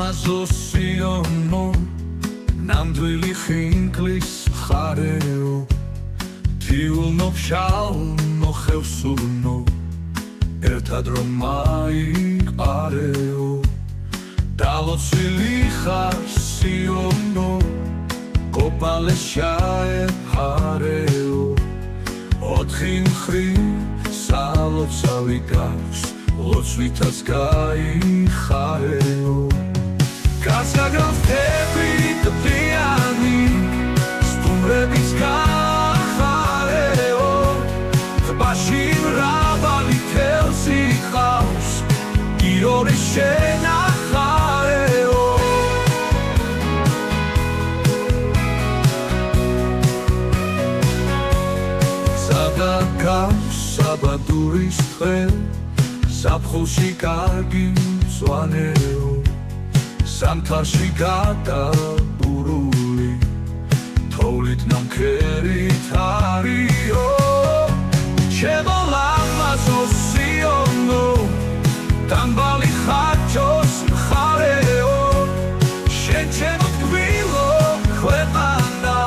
ლამაზოსიონო ნამდვილი ხინკლის ხარეო თიულნო ფშალნო ხევსურნო ერთად რომ მაიყარეო დალოცილი ხარ სიონო კოპალეს ჩაეფარეო ოთხი მხრივ სალოცავი გაქვს ლოცვითაც გაიხარეო გასაგროვთები ტბიანი სტუმრების გახარეო ტბაში მრავალი თევზი ჰყავს გიორის შენახარეო სადაგავს საბადურის დღე ზაფხულში კარგი მწვანეო სამთარში გადაბურული თოვლით ნამქერით არიო ჩემო ლამაზოსიონო დამბალი ხაჭოს მხარეო შენ ჩემო ტკბილო ქვეყანა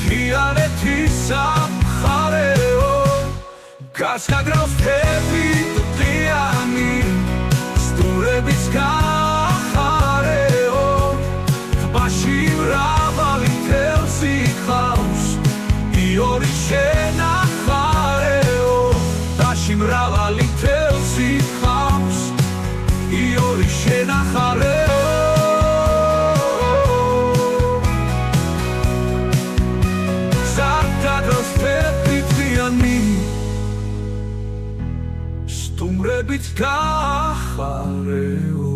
თიანეთის სამხარეო გასაგრავს თები ტყიანი სტუმრების გახარეო ტბაში მრავალი თევზი ჰყავს იური შენახარეო ტბაში მრავალი თევზი ჰყავს იური შენახარეო სადაგროს თები ტყიანი სტუმრებით გახარეო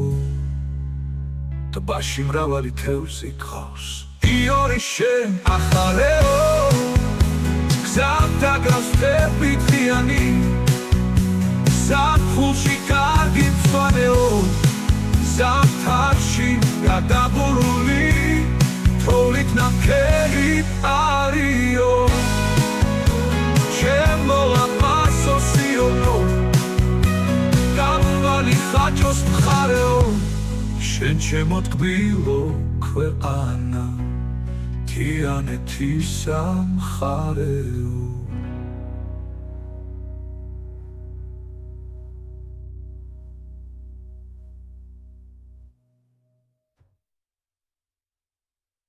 ტბაში მრავალი თევზი გყავს იური შენახარეო სადაგროს თები ტყიანი ზაფხულში კარგი მწვანეო ზამთარში გადაბურული თოვლით ნამქერით არიო ჩემო ლამაზოსიონო დამბალი ხაჭოს მხარეო შენ ჩემო ტკბილო ქვეყანა თიანეთის სამხარეო